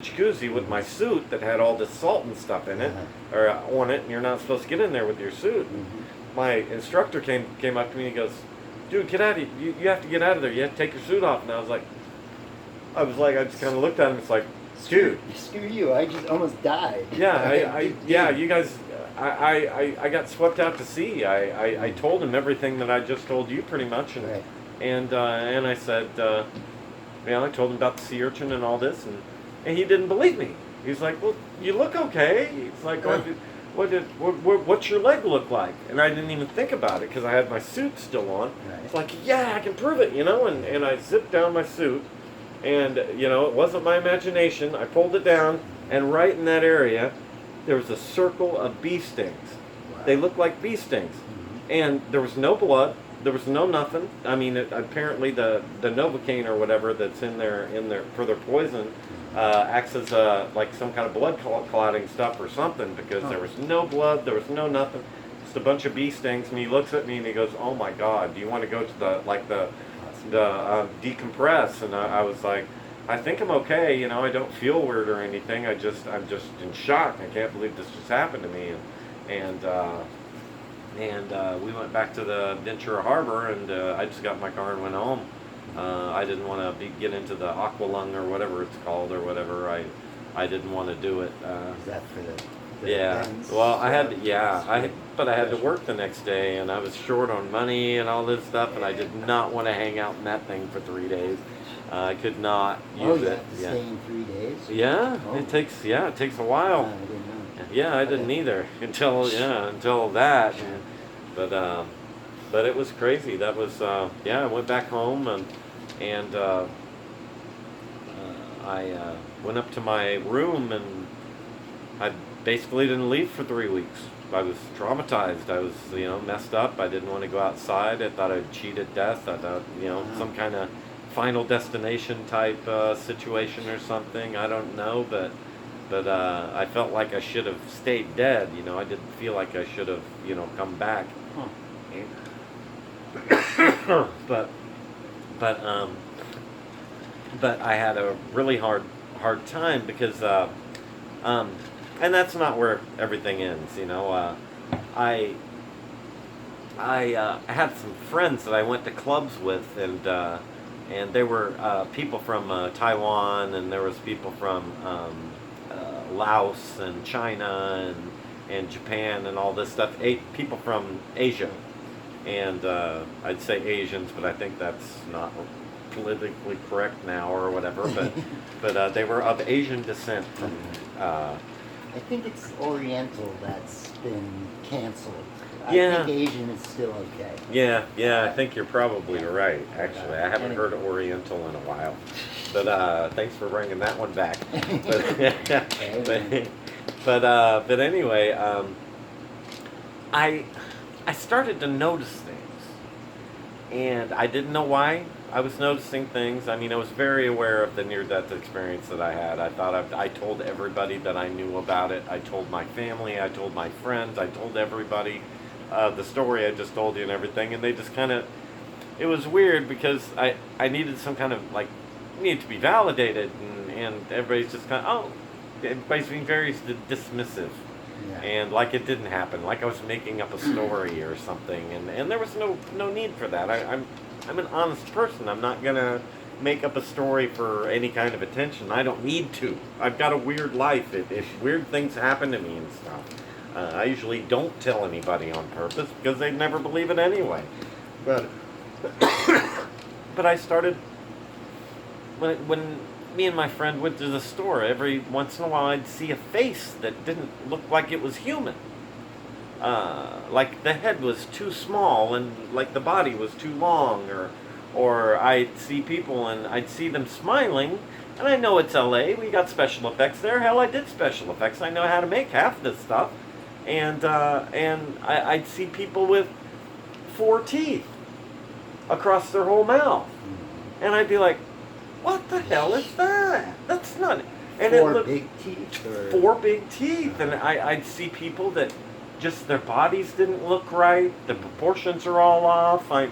jacuzzi with my suit that had all this salt and stuff in it, or on it, and you're not supposed to get in there with your suit. My instructor came up to me and he goes, "Dude, get out of here! You have to get out of there. You have to take your suit off." And I was like, I just kind of looked at him. It's like, dude, screw you! I just almost died. Yeah, you guys. I got swept out to sea. I told him everything that I just told you, pretty much, and Right. and I said, I told him about the sea urchin and all this, and he didn't believe me. He's like, "Well, you look okay." He's like, "What's your leg look like?" And I didn't even think about it because I had my suit still on. Right. It's like, "Yeah, I can prove it," and I zipped down my suit, and it wasn't my imagination. I pulled it down, and right in that area, there was a circle of bee stings. Wow. They looked like bee stings, and there was no blood. There was no nothing. I mean, apparently the Novocaine or whatever that's in there for their poison acts as like some kind of blood clotting stuff or something, because there was no blood, there was no nothing, just a bunch of bee stings. And he looks at me and he goes, "Oh my God, do you want to go to the decompress?" And I was like, "I think I'm okay. I don't feel weird or anything. I'm just in shock. I can't believe this just happened to me." And we went back to the Ventura Harbor, and I just got in my car and went home. I didn't want to get into the aqualung or whatever it's called or whatever. I didn't want to do it. Is that for the Yeah. events? Well, I had but I had to work the next day, and I was short on money and all this stuff, and I did not want to hang out in that thing for 3 days. I could not use you it. have to stay in 3 days? Yeah, Oh. it takes a Oh, while. I didn't know. Yeah, I didn't either until that. But it was crazy. That was I went back home and I went up to my room, and I basically didn't leave for 3 weeks. I was traumatized. I was messed up. I didn't want to go outside. I thought I'd cheated death. I thought some kind of Final Destination type situation or something. I don't know, but I felt like I should have stayed dead. I didn't feel like I should have come back. but I had a really hard time because and that's not where everything ends. I had some friends that I went to clubs with, and there were people from Taiwan, and there was people from Laos and China and Japan and all this stuff. People from Asia, and I'd say Asians, but I think that's not politically correct now or whatever. But they were of Asian descent from. I think it's Oriental that's been canceled. Yeah. I think Asian is still okay. Yeah, I think you're probably right. Actually, I haven't heard of Oriental in a while, but thanks for bringing that one back. But anyway, I started to notice things, and I didn't know why I was noticing things. I mean, I was very aware of the near-death experience that I had. I thought I told everybody that I knew about it. I told my family. I told my friends. I told everybody the story I just told you and everything, and they just kind of. It was weird because I needed some kind of needed to be validated, and everybody's just kind of everybody's being very dismissive. Yeah. And like it didn't happen, like I was making up a story or something, and there was no need for that. I'm an honest person. I'm not gonna make up a story for any kind of attention. I don't need to. I've got a weird life. If weird things happen to me and stuff, I usually don't tell anybody on purpose because they'd never believe it anyway. But I started when me and my friend went to the store. Every once in a while, I'd see a face that didn't look like it was human. Like the head was too small and like the body was too long, or I'd see people and I'd see them smiling, and I know it's LA, we got special effects there. Hell, I did special effects. I know how to make half this stuff, and I'd see people with 4 teeth across their whole mouth, and I'd be like, "What the hell is that? That's not." And Four big teeth? Or? 4 big teeth, and I'd see people that just their bodies didn't look right. The proportions are all off. And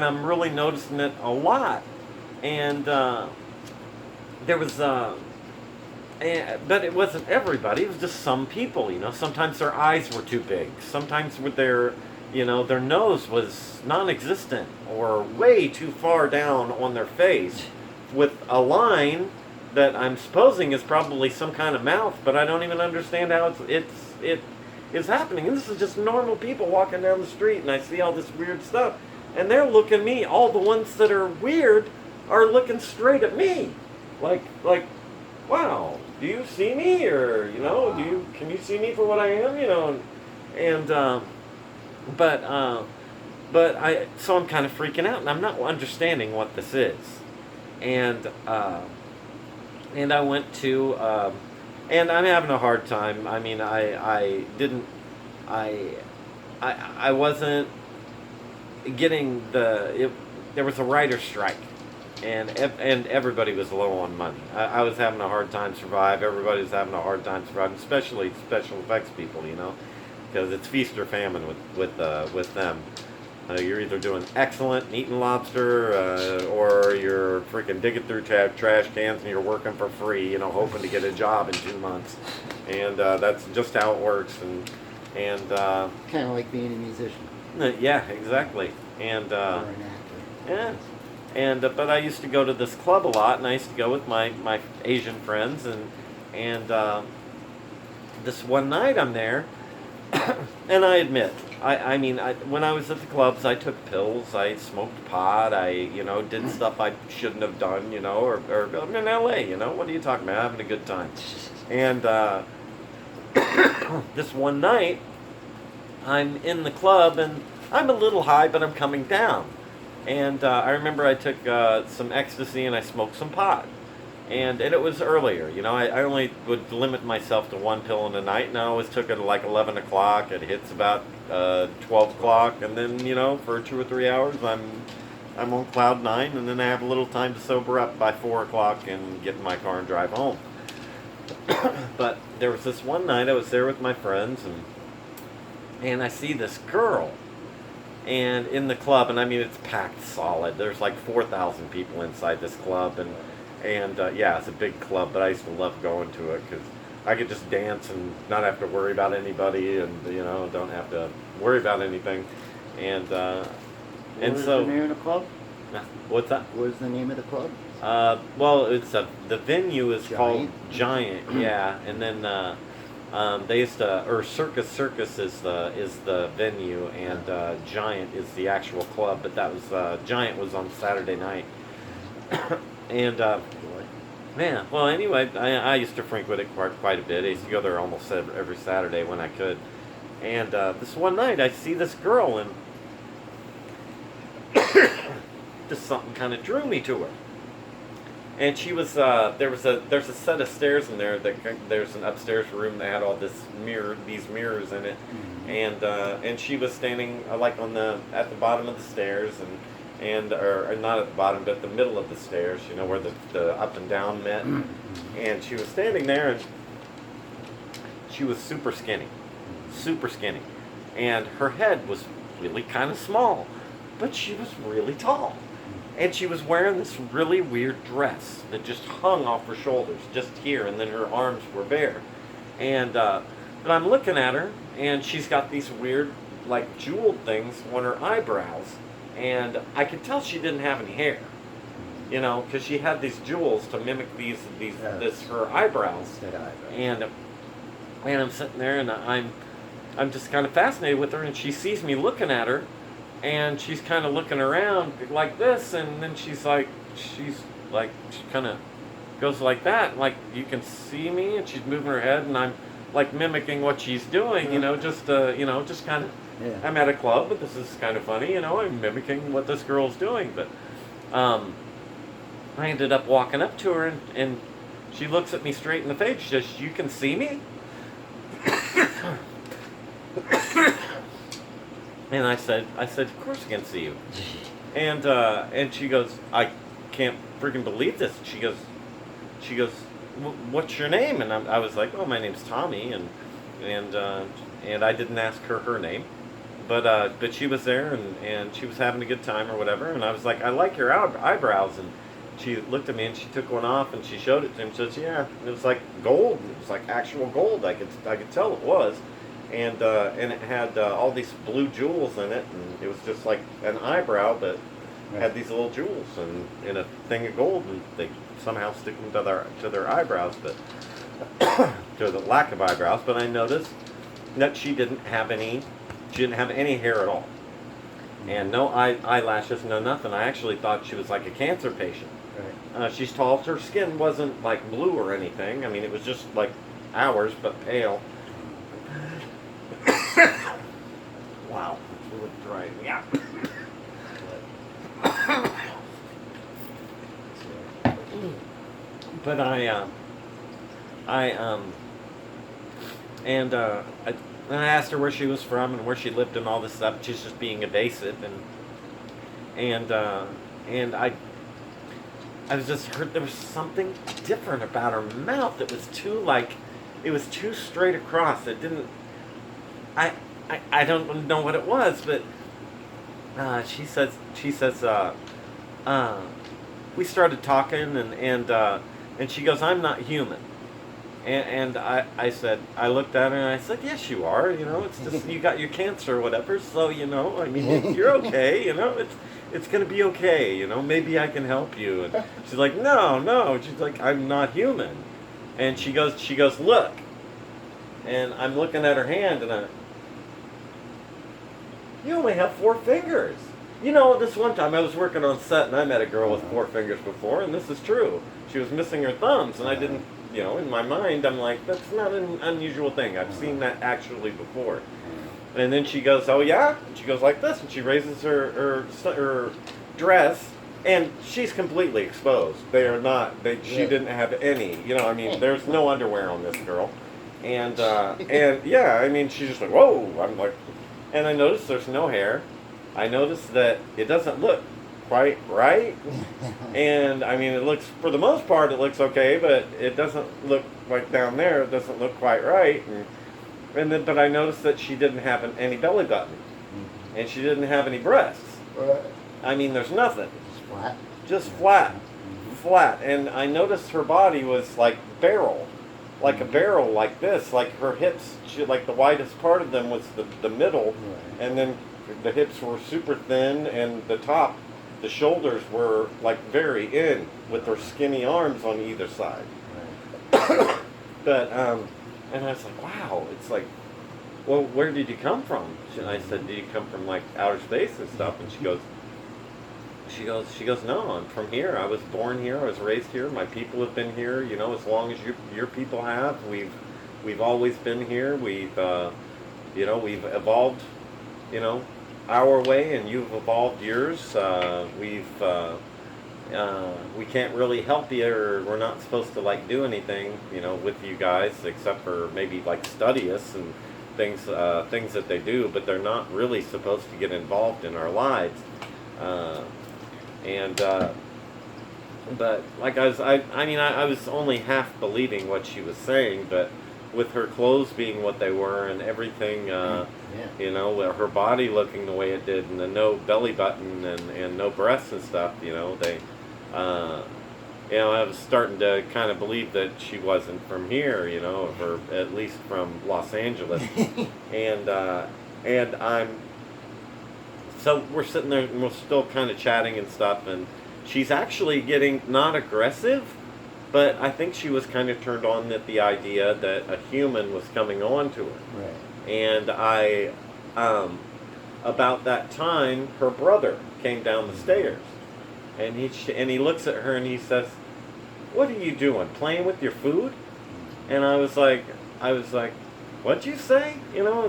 I'm really noticing it a lot. And there was but it wasn't everybody. It was just some people. You know, sometimes their eyes were too big. Sometimes with their, you know, their nose was non-existent or way too far down on their face, with a line that I'm supposing is probably some kind of mouth, but I don't even understand how it is happening. And this is just normal people walking down the street, and I see all this weird stuff, and they're looking at me. All the ones that are weird are looking straight at me, like, wow, do you see me, or you know, can you see me for what I am, you know, and but so I'm kind of freaking out, and I'm not understanding what this is, and I went to, and I'm having a hard time. I mean, I didn't, I wasn't getting there was a writer's strike, and everybody was low on money. I was having a hard time survive. Everybody was having a hard time surviving, especially special effects people, you know, because it's feast or famine with them. You're either doing excellent and eating lobster, or you're freaking digging through trash cans and you're working for free, you know, hoping to get a job in 2 months, and that's just how it works. And kind of like being a musician. Yeah, exactly. And or an actor. yeah, and but I used to go to this club a lot, and I used to go with my Asian friends, and this one night I'm there, and I admit, I mean, when I was at the clubs, I took pills, I smoked pot, I, you know, did stuff I shouldn't have done, you know, or I'm in LA, you know, what are you talking about? Having a good time. And this one night, I'm in the club, and I'm a little high, but I'm coming down. And I remember I took some ecstasy, and I smoked some pot. And it was earlier, you know, I only would limit myself to one pill in a night, and I always took it at like 11 o'clock. It hits about 12 o'clock, and then, you know, for 2 or 3 hours, I'm on cloud 9, and then I have a little time to sober up by 4 o'clock and get in my car and drive home. But there was this one night I was there with my friends, and I see this girl, and in the club, and I mean, it's packed solid. There's like 4,000 people inside this club, and yeah, it's a big club, but I used to love going to it because I could just dance and not have to worry about anybody, and, you know, don't have to worry about anything. And What was so, the name of the club? what's that? What was the name of the club? Well, the venue is called Giant? Giant, yeah, and then they used to, or Circus is the venue, and Giant is the actual club. But that was Giant was on Saturday night, and yeah. Well, anyway, I used to frequent it quite a bit. I used to go there almost every Saturday when I could. And this one night, I see this girl, and just something kind of drew me to her. And she was there's a set of stairs in there. There's an upstairs room that had all these mirrors in it, and she was standing like at the bottom of the stairs, or not at the bottom, but at the middle of the stairs, you know, where the up and down met. And she was standing there, and she was super skinny, and her head was really kind of small, but she was really tall. And she was wearing this really weird dress that just hung off her shoulders, just here, and then her arms were bare. And but I'm looking at her, and she's got these weird, like, jeweled things on her eyebrows, and I could tell she didn't have any hair, you know, because she had these jewels to mimic her eyebrows. And I'm sitting there, and I'm just kind of fascinated with her, and she sees me looking at her. And she's kind of looking around like this, and then she kind of goes like that, like, you can see me, and she's moving her head, and I'm like mimicking what she's doing, you know, just kind of. Yeah. I'm at a club, but this is kind of funny, you know. I'm mimicking what this girl's doing, but I ended up walking up to her, and she looks at me straight in the face. She says, "You can see me?" And I said, "Of course I can see you." And she goes, "I can't freaking believe this." She goes, "What's your name?" And I was like, "Oh, my name's Tommy," and I didn't ask her name, but she was there, and she was having a good time or whatever. And I was like, "I like your eyebrows," she looked at me and she took one off and she showed it to him. She says, "Yeah, it was like gold. It was like actual gold. I could tell it was." And it had all these blue jewels in it, and it was just like an eyebrow, but had these little jewels and in a thing of gold, and they somehow stick them to their eyebrows, but to the lack of eyebrows. But I noticed that she didn't have any hair at all, and no eyelashes, no nothing. I actually thought she was like a cancer patient. Right. She's tall. Her skin wasn't like blue or anything. I mean, it was just like ours, but pale. Wow, it's really drying me out. But I asked her where she was from and where she lived and all this stuff. She's just being evasive, and I was just heard there was something different about her mouth. It was too straight across. It didn't. I don't know what it was, but she says we started talking, and she goes, "I'm not human." And I said, I looked at her and I said, "Yes, you are. You know, it's just you got your cancer or whatever. So you know, I mean, you're okay. You know, it's gonna be okay. You know, maybe I can help you." And she's like, "No." She's like, "I'm not human." And she goes, "Look." And I'm looking at her hand, and you only have 4 fingers. You know, this one time I was working on set and I met a girl with 4 fingers before, and this is true. She was missing her thumbs, and I didn't, you know, in my mind, I'm like, that's not an unusual thing. I've seen that actually before. And then she goes, "Oh yeah?" And she goes like this, and she raises her dress, and she's completely exposed. They are not, she didn't have any, you know, I mean, there's no underwear on this girl. And yeah, I mean, she's just like, "Whoa." I'm like, and I noticed there's no hair. I noticed that it doesn't look quite right. And I mean, it looks, for the most part, it looks okay, but it doesn't look like down there, it doesn't look quite right. And then, but I noticed that she didn't have any belly button, and she didn't have any breasts. I mean, there's nothing. Just flat. And I noticed her body was like barrel. Like a barrel, like this, like her hips, like the widest part of them was the middle, and then the hips were super thin, and the shoulders were like very in, with her skinny arms on either side. But and I was like, wow, it's like, well, where did you come from? And I said, "Did you come from like outer space and stuff?" And she goes, "No, I'm from here. I was born here. I was raised here. My people have been here. You know, as long as your people have. We've always been here. We've we've evolved, you know, our way, and you've evolved yours. We can't really help you, or we're not supposed to like do anything, you know, with you guys, except for maybe like study us and things that they do, but they're not really supposed to get involved in our lives." But like I was only half believing what she was saying, but with her clothes being what they were and everything, you know, her body looking the way it did, and the no belly button and no breasts and stuff, you know, I was starting to kind of believe that she wasn't from here, you know, or at least from Los Angeles, and so we're sitting there and we're still kind of chatting and stuff, and she's actually getting not aggressive, but I think she was kind of turned on at the idea that a human was coming on to her. Right. And about that time, her brother came down the stairs, and he looks at her and he says, "What are you doing? Playing with your food?" And I was like, "What'd you say?" You know,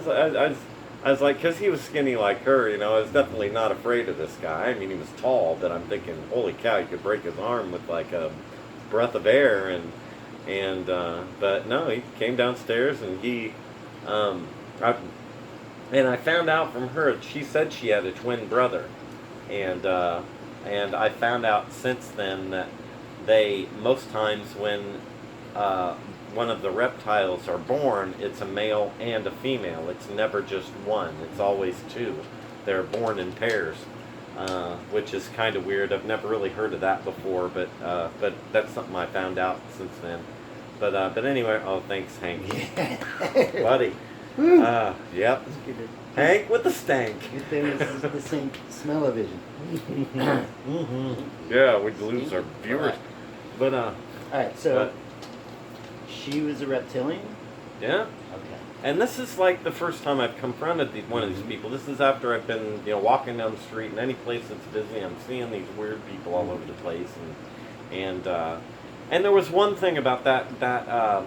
I was like, because he was skinny like her, you know, I was definitely not afraid of this guy. I mean, he was tall, but I'm thinking, holy cow, you could break his arm with like a breath of air. But no, he came downstairs, and I found out from her, she said she had a twin brother, and I found out since then that most times when one of the reptiles are born, it's a male and a female. It's never just one. It's always 2. They're born in pairs. which is kind of weird. I've never really heard of that before, but that's something I found out since then. But anyway, oh, thanks, Hank, Yeah. buddy. Woo. Yep, Let's get it. Hank with the stank. If there was the same smell-o-vision. Mm-hmm. Yeah, we'd lose our viewers. But Alright, so she was a reptilian? yeah. Okay. And this is like the first time I've confronted one of these people. This is after I've been, walking down the street, and any place that's busy, I'm seeing these weird people all over the place, and there was one thing about that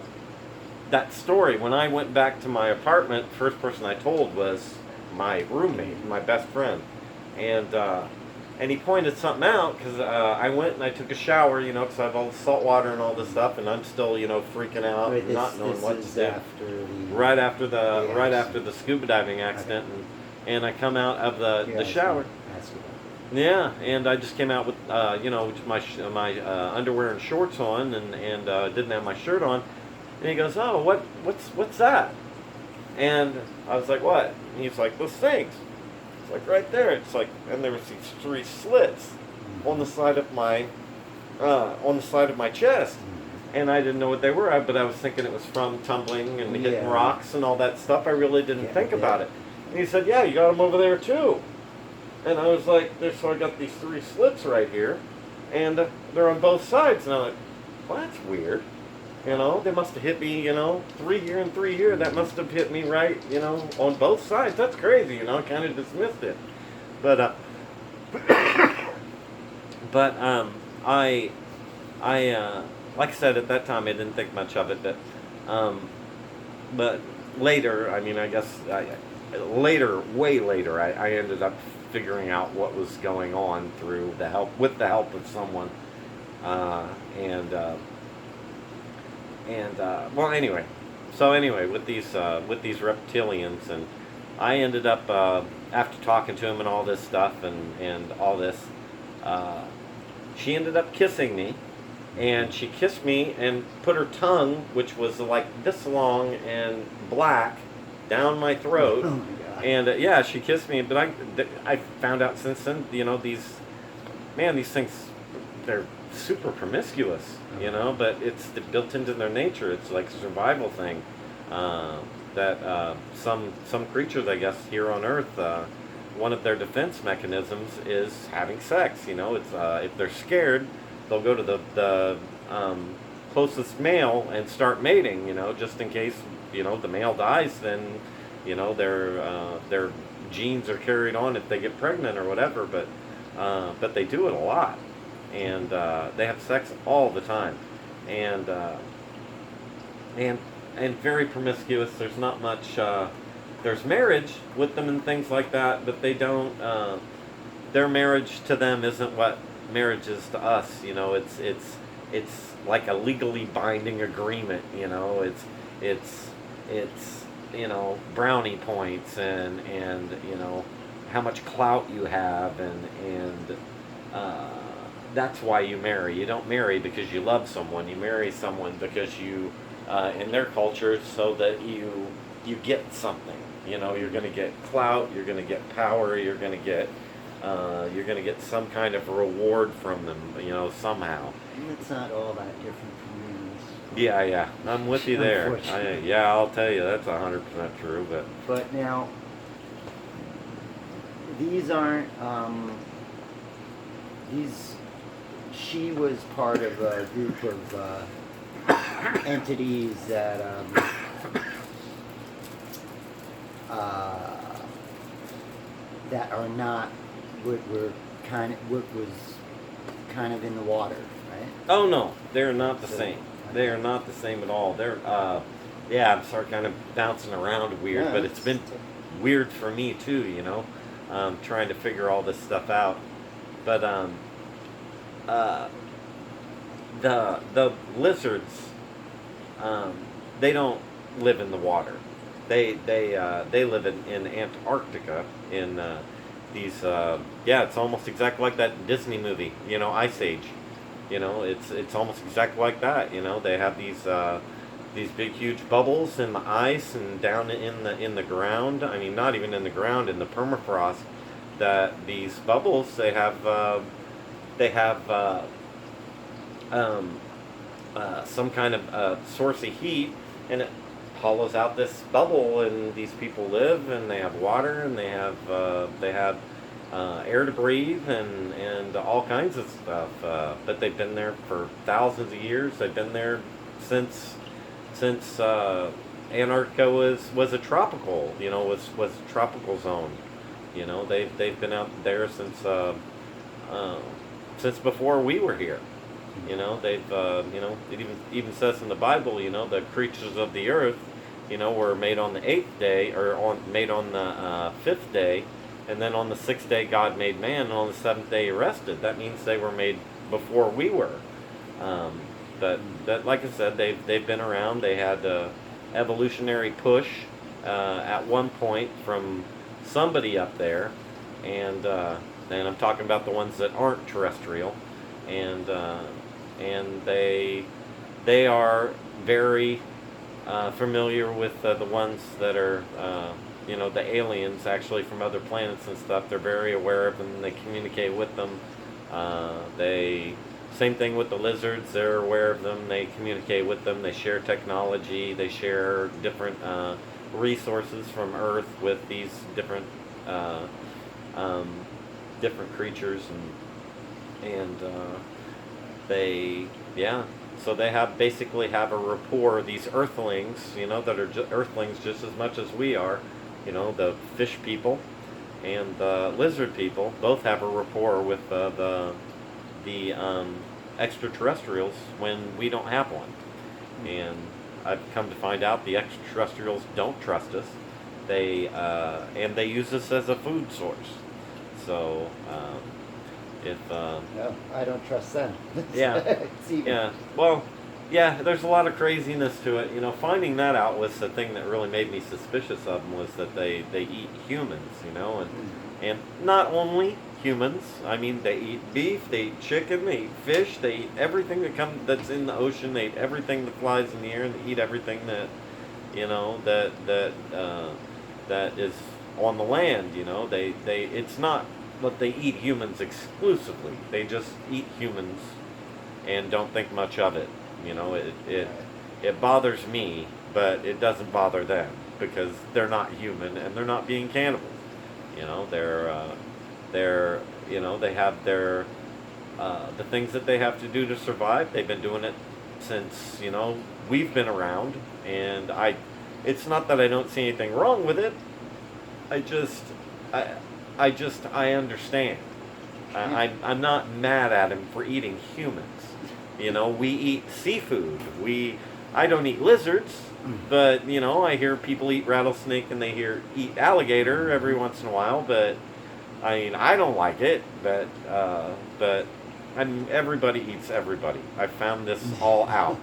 story. When I went back to my apartment, first person I told was my roommate, my best friend, and he pointed something out because I went and I took a shower, because I have all the salt water and all this stuff, and I'm still, freaking out, Wait, not knowing what to is do. after the... Right after the accident. scuba diving accident, and I come out of the Yeah, shower. ask about Yeah, and I just came out with with my underwear and shorts on, and didn't have my shirt on, and he goes, "Oh, what's that?" And I was like, "What?" And he's like, "Those things." It's like right there. It's like, and there was these 3 slits on the side of my chest. And I didn't know what they were, but I was thinking it was from tumbling and hitting Yeah. rocks and all that stuff. I really didn't Yeah, think yeah. about it. And he said, "Yeah, you got them over there too." And I was like, so I got these 3 slits right here, and they're on both sides. And I'm like, well, that's weird. They must have hit me, 3 here and 3 here. That must have hit me right, on both sides. That's crazy, I kind of dismissed it. But, I like I said, at that time I didn't think much of it, but later, I guess, way later, I ended up figuring out what was going on with the help of someone, well, anyway. So anyway, with these reptilians, and I ended up after talking to him and all this stuff and all this, she ended up kissing me, and she kissed me and put her tongue, which was like this long and black, down my throat. Oh my God. And she kissed me, but I found out since then, these things, they're super promiscuous, but it's built into their nature. It's like a survival thing, that some creatures, I guess, here on Earth, one of their defense mechanisms is having sex. It's if they're scared, they'll go to the closest male and start mating. Just in case the male dies, then their genes are carried on if they get pregnant or whatever. But they do it a lot, and they have sex all the time, and very promiscuous. There's not much. There's marriage with them and things like that, but they don't. Their marriage to them isn't what marriage is to us. It's like a legally binding agreement. It's brownie points and how much clout you have, and that's why you marry. You don't marry because you love someone. You marry someone because you, in their culture, so that you get something. You're going to get clout. You're going to get power. You're going to get some kind of reward from them. Somehow. It's not all that different from humans. Yeah, I'm with you there. Unfortunately. I'll tell you that's 100% true. But now, these aren't. She was part of a group of entities that that are not what was kind of in the water, right? Oh no, they're not the same. Okay. They are not the same at all. They're I'm sorry, kind of bouncing around weird, Yeah, but it's been weird for me too. Trying to figure all this stuff out. But the lizards, they don't live in the water. They live in Antarctica in these it's almost exactly like that Disney movie, Ice Age. It's almost exactly like that. They have these big huge bubbles in the ice and down in the ground. I mean, not even in the ground, in the permafrost. that these bubbles they have um, some kind of source of heat, and it hollows out this bubble, and these people live, and they have water, and they have air to breathe, and all kinds of stuff. But they've been there for thousands of years. They've been there since Antarctica was a tropical, was a tropical zone. They've been out there since before we were here. They've it even says in the Bible, the creatures of the earth, were made on the 8th day, or made on the 5th day, and then on the 6th day God made man, and on the 7th day He rested. That means they were made before we were. But like I said, they've been around. They had a evolutionary push at one point from somebody up there, and I'm talking about the ones that aren't terrestrial, and they are very familiar with the ones that are the aliens actually from other planets and stuff. They're very aware of them. They communicate with them. Same thing with the lizards. They're aware of them. They communicate with them. They share technology. They share different resources from Earth with these different different creatures, and so they basically have a rapport. These Earthlings, that are Earthlings just as much as we are. The fish people and the lizard people both have a rapport with the extraterrestrials when we don't have one. And I've come to find out the extraterrestrials don't trust us. They use us as a food source. So No, I don't trust them. Yeah. Yeah. Well, yeah, there's a lot of craziness to it. Finding that out was the thing that really made me suspicious of them, was that they eat humans, and not only humans. I mean, they eat beef, they eat chicken, they eat fish, they eat everything that's in the ocean. They eat everything that flies in the air, and they eat everything that that is on the land. It's not that they eat humans exclusively. They just eat humans and don't think much of it. It bothers me, but it doesn't bother them, because they're not human and they're not being cannibals. They have their the things that they have to do to survive. They've been doing it since we've been around, and it's not that I don't see anything wrong with it. I understand. I'm not mad at him for eating humans. We eat seafood. I don't eat lizards, but I hear people eat rattlesnake, and they eat alligator every once in a while. But I don't like it. But everybody eats everybody. I found this all out.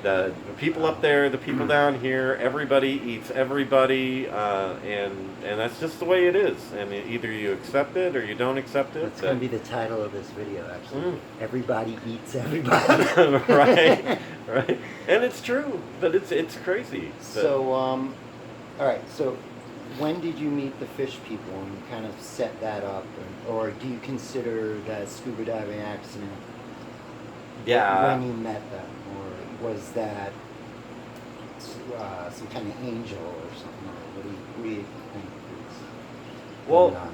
The people up there, the people down here, everybody eats everybody, and that's just the way it is. And either you accept it or you don't accept it. That's going to be the title of this video, actually. Everybody eats everybody. Right, right. And it's true, but it's crazy. So, all right. So, when did you meet the fish people and kind of set that up, or do you consider that scuba diving accident? Yeah. When you met them, or was that some kind of angel or something? What do you think is going on?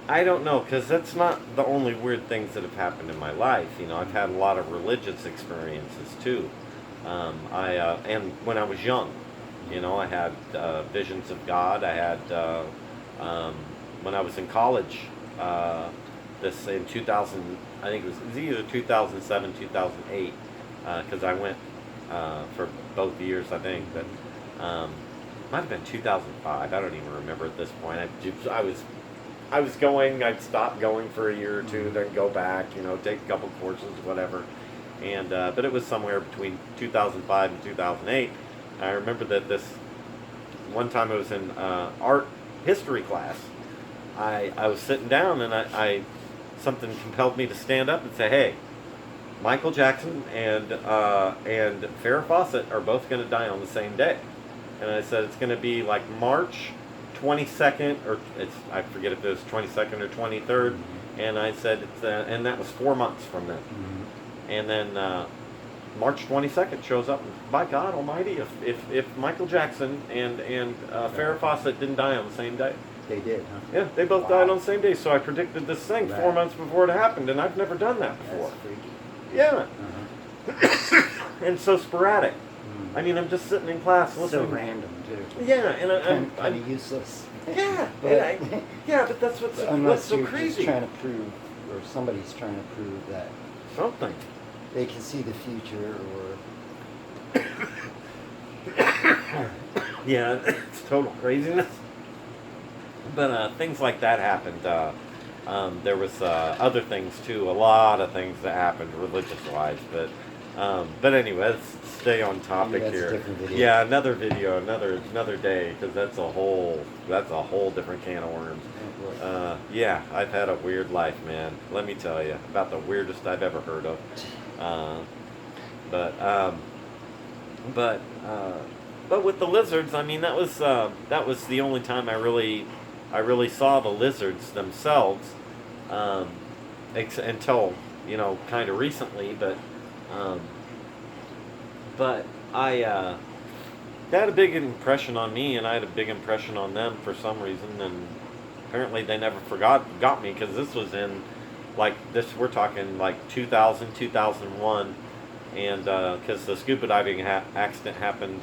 I don't know, because that's not the only weird things that have happened in my life. I've had a lot of religious experiences too. And when I was young, I had visions of God. I had when I was in college. This in 2000, I think it was either 2007, 2008, because I went for both years, I think, but might have been 2005. I don't even remember at this point. I was going. I'd stop going for a year or two, then go back. Take a couple courses, whatever. And but it was somewhere between 2005 and 2008. I remember that this one time I was in art history class. I was sitting down, and something compelled me to stand up and say, "Hey, Michael Jackson and Farrah Fawcett are both going to die on the same day." And I said, it's going to be like March 22nd, or I forget if it was 22nd or 23rd, and I said, and that was 4 months from then. And then March 22nd shows up. By God Almighty, if Michael Jackson and Farrah Fawcett didn't die on the same day. They did, huh? Yeah, they both died on the same day. So I predicted this thing Right. 4 months before it happened, and I've never done that before. That's freaky. Yeah, Uh-huh. and so sporadic. I mean, I'm just sitting in class So listening. random too. Yeah, and Kind I'm of useless. yeah, But- and yeah, but that's what's Unless so you're crazy. just trying to prove, or somebody's trying to prove that Something. they can see the future, or Yeah, it's total craziness. But things like that happened. There was other things too. A lot of things that happened religious-wise. But anyway, let's stay on topic Maybe that's a here. different video. Yeah, another video, another day, because that's a whole different can of worms. Yeah, I've had a weird life, man. Let me tell you, about the weirdest I've ever heard of. But with the lizards, I mean, that was the only time I really saw the lizards themselves, until kind of recently. But I that had a big impression on me, and I had a big impression on them for some reason, and apparently they never got me, because this was in we're talking like 2000, 2001, and because the scuba diving accident happened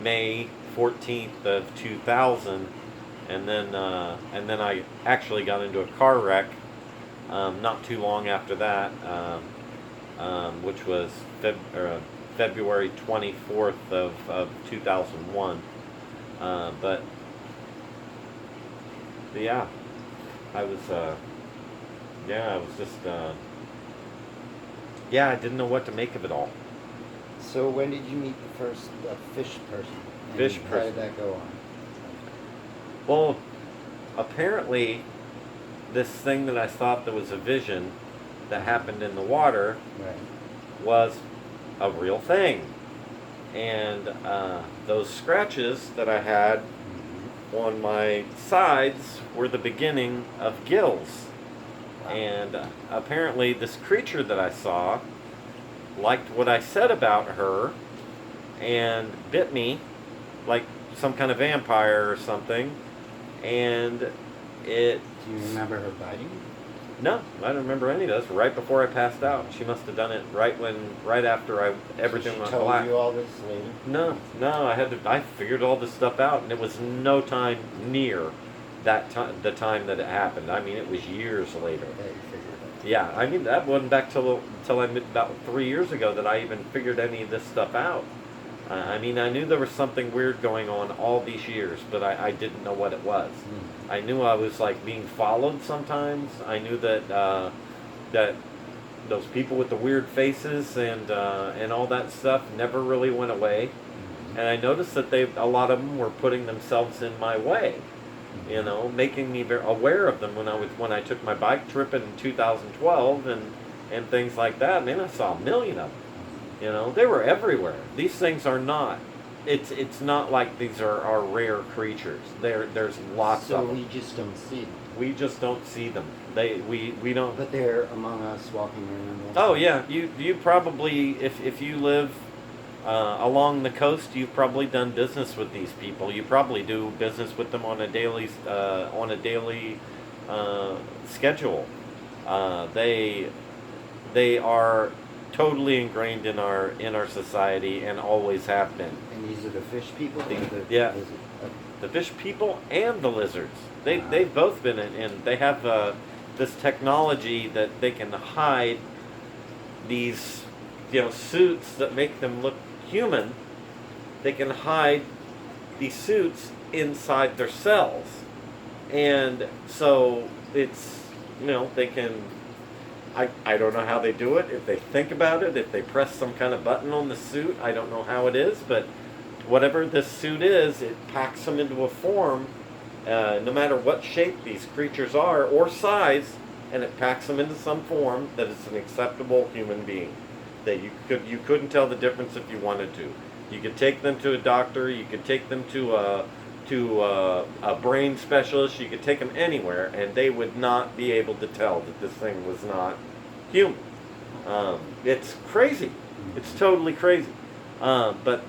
May 14th of 2000, and then I actually got into a car wreck not too long after that, which was February 24th of 2001. But yeah, I was just I didn't know what to make of it all. So when did you meet the first fish person? And Fish How person. did that go on? Well, apparently, this thing that I thought that was a vision that happened in the water Right. was a real thing. And those scratches that I had on my sides were the beginning of gills. Wow. And apparently this creature that I saw liked what I said about her and bit me like some kind of vampire or something. And it... Do you remember her biting you? No, I don't remember any of this. Right before I passed out. She must have done it right after everything She went told black. you all this later? No, I figured all this stuff out, and it was no time near that time, the time that it happened. I mean, it was years later. Yeah, you figured it out. Yeah, I mean, that wasn't back till I about 3 years ago that I even figured any of this stuff out. I mean, I knew there was something weird going on all these years, but I didn't know what it was. I knew I was like being followed sometimes. I knew that that those people with the weird faces and all that stuff never really went away. And I noticed that a lot of them were putting themselves in my way, making me very aware of them when I took my bike trip in 2012 and things like that. Man, I saw a million of them. They were everywhere. These things are not. It's not like these are rare creatures. There's lots So of them. we just don't see them. We just don't see them. We don't. But they're among us walking around. Oh yeah, you probably if you live along the coast, you've probably done business with these people. You probably do business with them on a daily schedule. They are totally ingrained in our society and always have been. And these are the fish people? Or the Yeah. lizard? The fish people and the lizards. Wow. They've both been in. They have this technology that they can hide these suits that make them look human. They can hide these suits inside their cells, and so it's they can. I don't know how they do it. If they think about it, if they press some kind of button on the suit, I don't know how it is, but whatever this suit is, it packs them into a form, no matter what shape these creatures are or size, and it packs them into some form that is an acceptable human being. That you couldn't tell the difference if you wanted to. You could take them to a doctor. You could take them to a brain specialist. You could take them anywhere, and they would not be able to tell that this thing was not human. It's crazy. It's totally crazy. But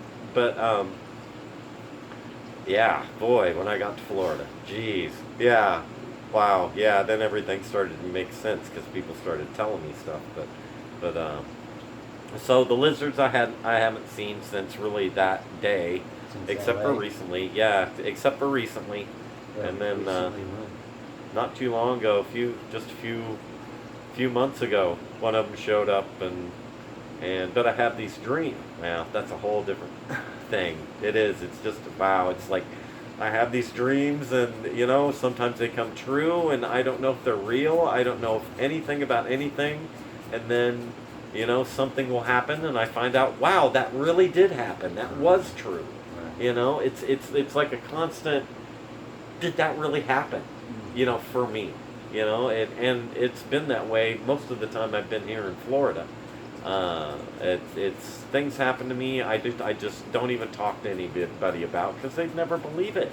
yeah, boy, when I got to Florida, geez, yeah, wow, yeah. Then everything started to make sense because people started telling me stuff. But so the lizards I haven't seen since really that day, Since except for LA? recently. Yeah, except for recently, Yeah, and then recently when? not too long ago, just a few months ago, one of them showed up and but I have these dreams. Now that's a whole different thing. It is. It's just wow. It's like I have these dreams, and sometimes they come true, and I don't know if they're real. I don't know anything about anything, and then something will happen, and I find out, wow, that really did happen. That was true. Right. It's like a constant. Did that really happen? For me. And it's been that way most of the time I've been here in Florida. It's things happen to me. I just don't even talk to anybody about because they'd never believe it.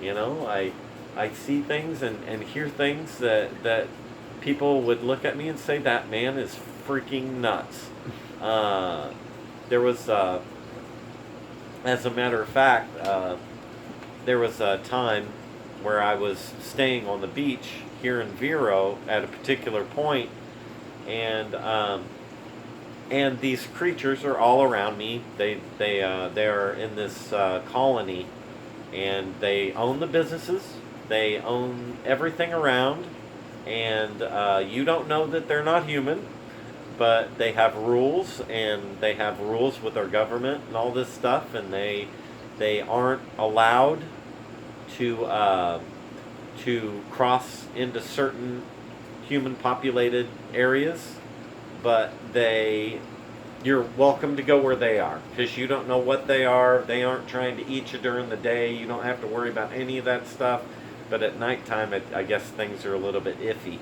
I see things and hear things that people would look at me and say that man is freaking nuts. There was, as a matter of fact, there was a time where I was staying on the beach here in Vero at a particular point, and these creatures are all around me. They are in this colony, and they own the businesses. They own everything around, and you don't know that they're not human, but they have rules, and they have rules with our government and all this stuff, and they aren't allowed to cross into certain human populated areas, but you're welcome to go where they are because you don't know what they are. They aren't trying to eat you during the day. You don't have to worry about any of that stuff. But at nighttime, I guess things are a little bit iffy.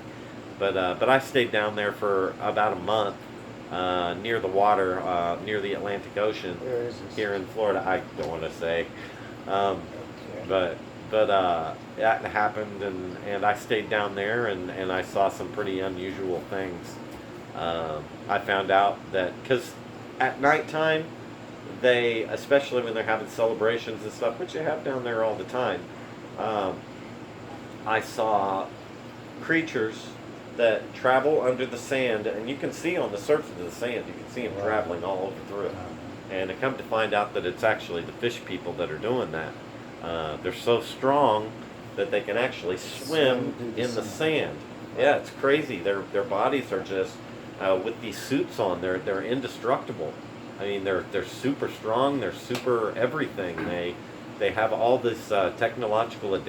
But I stayed down there for about a month near the water, near the Atlantic Ocean Where is this? here in Florida. I don't want to say, Okay. but that happened, and I stayed down there, and I saw some pretty unusual things. I found out that because at nighttime, especially when they're having celebrations and stuff, which you have down there all the time, I saw creatures that travel under the sand, and you can see on the surface of the sand, you can see them Wow. traveling all over through it. And I come to find out that it's actually the fish people that are doing that. They're so strong that they can actually swim Swim through in the the sand. sand. Yeah, it's crazy. Their bodies are just with these suits on. They're indestructible. I mean, they're super strong. They're super everything. They have all this technological advancement.